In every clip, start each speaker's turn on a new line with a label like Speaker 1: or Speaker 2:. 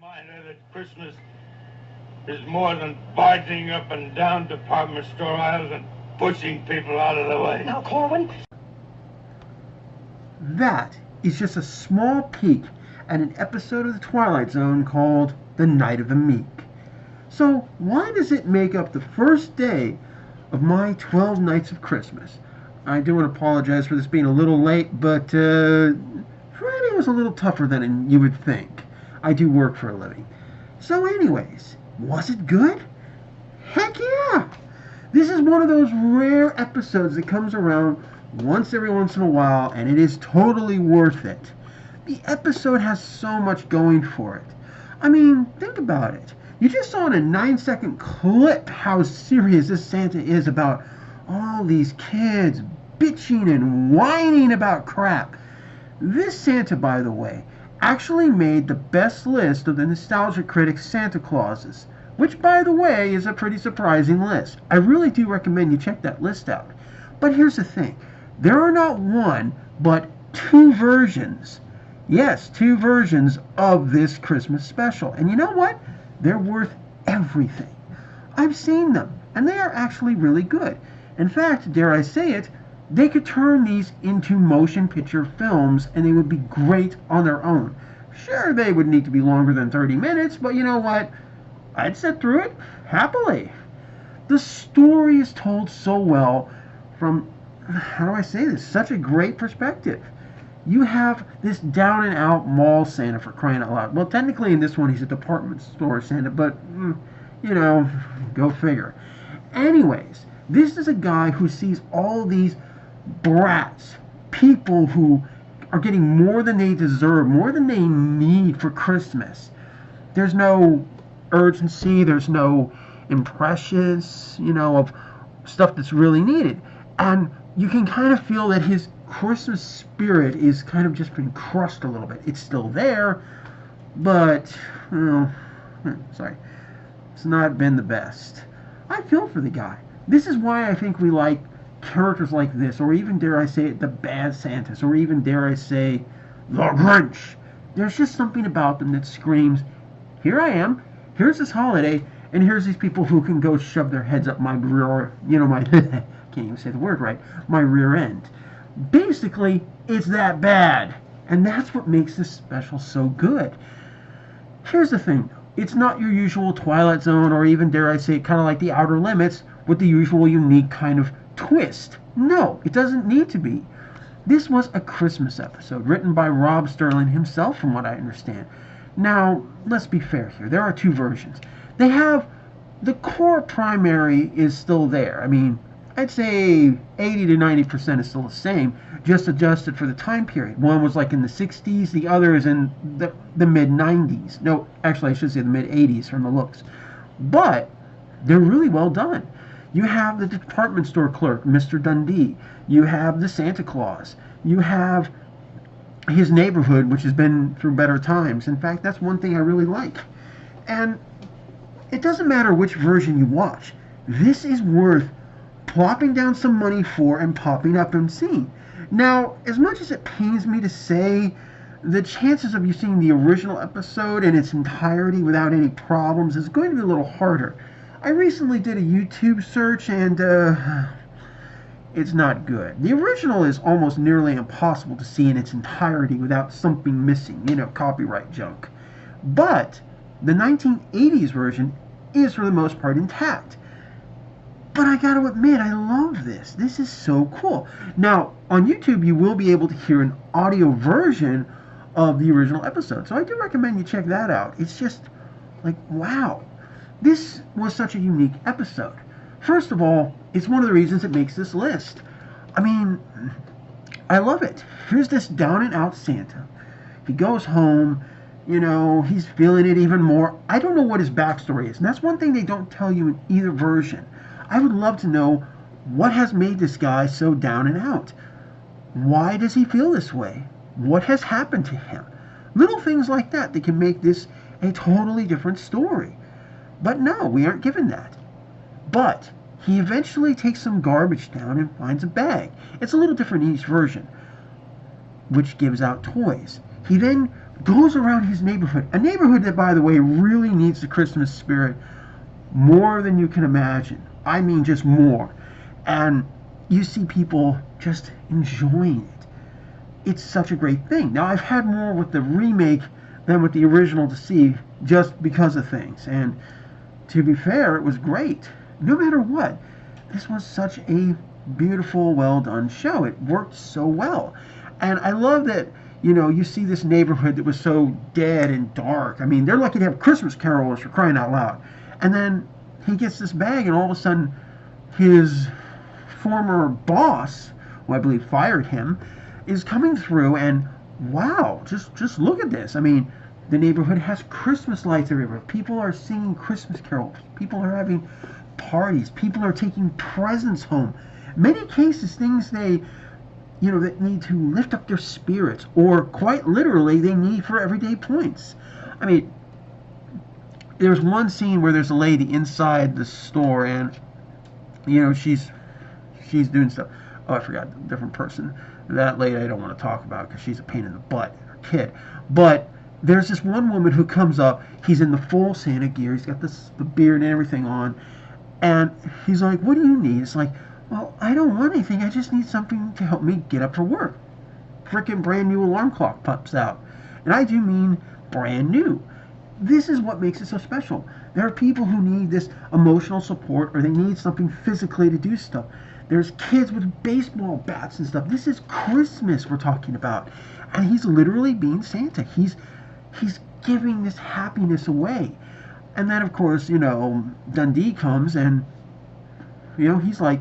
Speaker 1: Reminder that Christmas is more than barging up and down department store aisles and pushing people out of the way.
Speaker 2: Now, Corwin.
Speaker 3: That is just a small peek at an episode of the Twilight Zone called The Night of the Meek. So why does it make up the first day of my 12 nights of Christmas? I do want to apologize for this being a little late, but Friday was a little tougher than you would think. I do work for a living. So anyways, was it good? Heck yeah! This is one of those rare episodes that comes around once every once in a while, and it is totally worth it. The episode has so much going for it. I mean, think about it. You just saw in a 9-second clip how serious this Santa is about all these kids bitching and whining about crap. This Santa, by the way, actually made the best list of the Nostalgia Critic's Santa Clauses, which, by the way, is a pretty surprising list. I really do recommend you check that list out. But here's the thing. There are not one, but two versions. Yes, two versions of this Christmas special. And you know what? They're worth everything. I've seen them, and they are actually really good. In fact, dare I say it, they could turn these into motion picture films, and they would be great on their own. Sure, they would need to be longer than 30 minutes, but you know what? I'd sit through it happily. The story is told so well from, how do I say this, such a great perspective. You have this down-and-out mall Santa, for crying out loud. Well, technically in this one he's a department store Santa, but, you know, go figure. Anyways, this is a guy who sees all these brats, people who are getting more than they deserve, more than they need for Christmas. There's no urgency, there's no impressions, of stuff that's really needed. And you can kind of feel that his Christmas spirit is kind of just been crushed a little bit. It's still there, but, it's not been the best. I feel for the guy. This is why I think we like characters like this, or even, dare I say it, the bad Santas, or even, dare I say, the Grinch. There's just something about them that screams, here I am, here's this holiday, and here's these people who can go shove their heads up my rear, my, can't even say the word right, my rear end. Basically, it's that bad. And that's what makes this special so good. Here's the thing, though. It's not your usual Twilight Zone, or even, dare I say, kind of like The Outer Limits, with the usual unique kind of twist. No, it doesn't need to be. This was a Christmas episode, written by Rob Sterling himself, from what I understand. Now, let's be fair here. There are two versions. They have, the core primary is still there. I mean, I'd say 80 to 90% is still the same, just adjusted for the time period. One was like in the 60s, the other is in the mid-90s. No, actually I should say the mid-80s from the looks. But they're really well done. You have the department store clerk, Mr. Dundee. You have the Santa Claus. You have his neighborhood, which has been through better times. In fact, that's one thing I really like. And it doesn't matter which version you watch. This is worth plopping down some money for and popping up and seeing. Now, as much as it pains me to say, the chances of you seeing the original episode in its entirety without any problems is going to be a little harder. I recently did a YouTube search, and it's not good. The original is almost nearly impossible to see in its entirety without something missing, copyright junk. But the 1980s version is for the most part intact. But I gotta admit, I love this. This is so cool. Now, on YouTube, you will be able to hear an audio version of the original episode. So I do recommend you check that out. It's just like, wow. This was such a unique episode. First of all, it's one of the reasons it makes this list. I mean, I love it. Here's this down-and-out Santa. He goes home, he's feeling it even more. I don't know what his backstory is, and that's one thing they don't tell you in either version. I would love to know what has made this guy so down and out. Why does he feel this way? What has happened to him? Little things like that can make this a totally different story. But no, we aren't given that. But he eventually takes some garbage down and finds a bag. It's a little different in each version, which gives out toys. He then goes around his neighborhood. A neighborhood that, by the way, really needs the Christmas spirit more than you can imagine. I mean, just more. And you see people just enjoying it. It's such a great thing. Now, I've had more with the remake than with the original to see just because of things. And to be fair, it was great. No matter what, this was such a beautiful, well done show. It worked so well. And I love that, you see this neighborhood that was so dead and dark. I mean, they're lucky to have Christmas carolers, for crying out loud. And then he gets this bag, and all of a sudden, his former boss, who I believe fired him, is coming through, and wow, just look at this. I mean, the neighborhood has Christmas lights everywhere. People are singing Christmas carols. People are having parties. People are taking presents home. Many cases, things they, that need to lift up their spirits, or quite literally, they need for everyday points. I mean, there's one scene where there's a lady inside the store, and she's doing stuff. Oh, I forgot, a different person. That lady I don't want to talk about because she's a pain in the butt, her kid. But there's this one woman who comes up. He's in the full Santa gear. He's got the beard and everything on, and he's like, "What do you need?" It's like, "Well, I don't want anything. I just need something to help me get up for work." Frickin' brand new alarm clock pops out, and I do mean brand new. This is what makes it so special. There are people who need this emotional support, or they need something physically to do stuff. There's kids with baseball bats and stuff. This is Christmas we're talking about. And he's literally being Santa. He's giving this happiness away. And then, of course, Dundee comes and, he's like,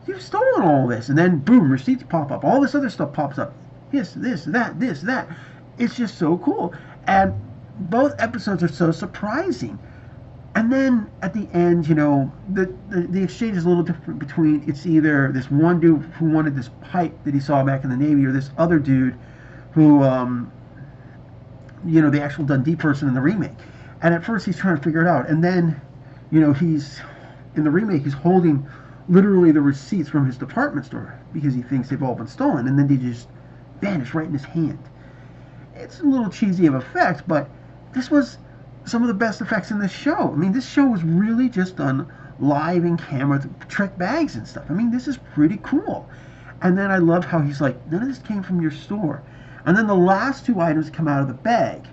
Speaker 3: "You've stolen all this." And then, boom, receipts pop up. All this other stuff pops up. This, that. It's just so cool. And both episodes are so surprising. And then at the end, the exchange is a little different between, it's either this one dude who wanted this pipe that he saw back in the Navy, or this other dude who, the actual Dundee person in the remake. And at first he's trying to figure it out. And then, he's, in the remake, he's holding literally the receipts from his department store because he thinks they've all been stolen. And then they just vanish right in his hand. It's a little cheesy of effect, but this was some of the best effects in this show. I mean, this show was really just done live in camera with trick bags and stuff. I mean, this is pretty cool. And then I love how he's like, "None of this came from your store." And then the last two items come out of the bag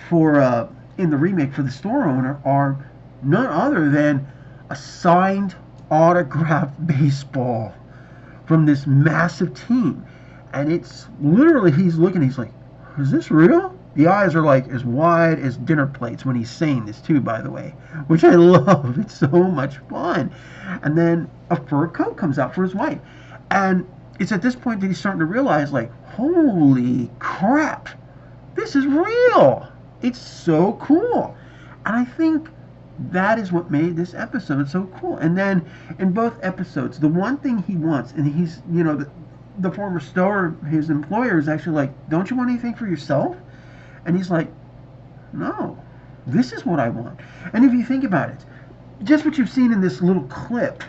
Speaker 3: for in the remake for the store owner are none other than a signed autographed baseball from this massive team. And it's literally, he's looking, he's like, "Is this real?" The eyes are like as wide as dinner plates when he's saying this too, by the way, which I love. It's so much fun. And then a fur coat comes out for his wife. And it's at this point that he's starting to realize, like, holy crap, this is real. It's so cool. And I think that is what made this episode so cool. And then in both episodes, the one thing he wants, and he's, the former store, his employer, is actually like, "Don't you want anything for yourself?" And he's like, "No, this is what I want." And if you think about it, just what you've seen in this little clip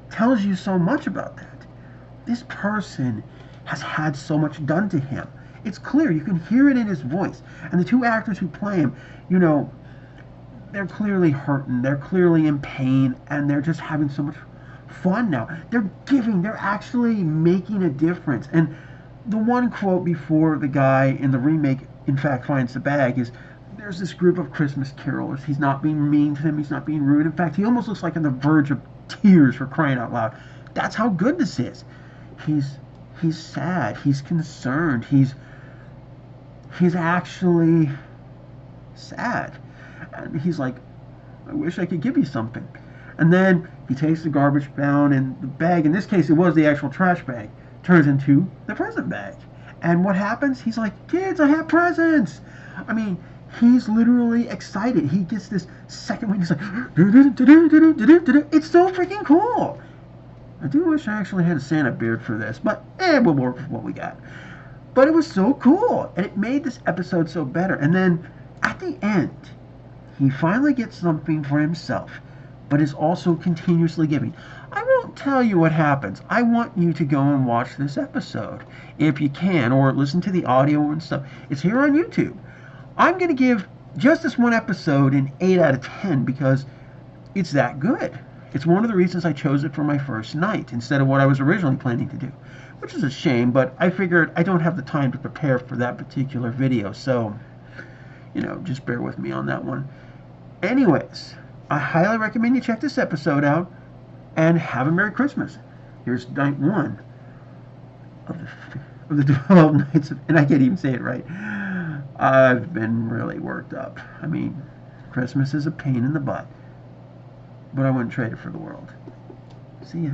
Speaker 3: tells you so much about that. This person has had so much done to him. It's clear. You can hear it in his voice. And the two actors who play him, they're clearly hurting. They're clearly in pain. And they're just having so much fun now. They're actually making a difference. And the one quote before the guy in the remake, in fact, finds the bag is, "There's this group of Christmas carolers. He's not being mean to them. He's not being rude. In fact, he almost looks like on the verge of tears, for crying out loud." That's how good this is. He's sad. He's concerned. He's actually sad. And he's like, "I wish I could give you something." And then he takes the garbage down, and the bag, in this case it was the actual trash bag, turns into the present bag. And what happens? He's like, "Kids, I have presents." I mean, he's literally excited. He gets this second one. He's like, it's so freaking cool. I do wish I actually had a Santa beard for this, but we'll work with what we got. But it was so cool, and it made this episode so better. And then at the end, he finally gets something for himself, but is also continuously giving. I won't tell you what happens. I want you to go and watch this episode if you can, or listen to the audio and stuff. It's here on YouTube. I'm going to give just this one episode an 8 out of 10 because it's that good. It's one of the reasons I chose it for my first night instead of what I was originally planning to do, which is a shame, but I figured I don't have the time to prepare for that particular video, so, just bear with me on that one. Anyways, I highly recommend you check this episode out, and have a Merry Christmas. Here's night 1 of the 12 nights of, and I can't even say it right. I've been really worked up. I mean, Christmas is a pain in the butt, but I wouldn't trade it for the world. See ya.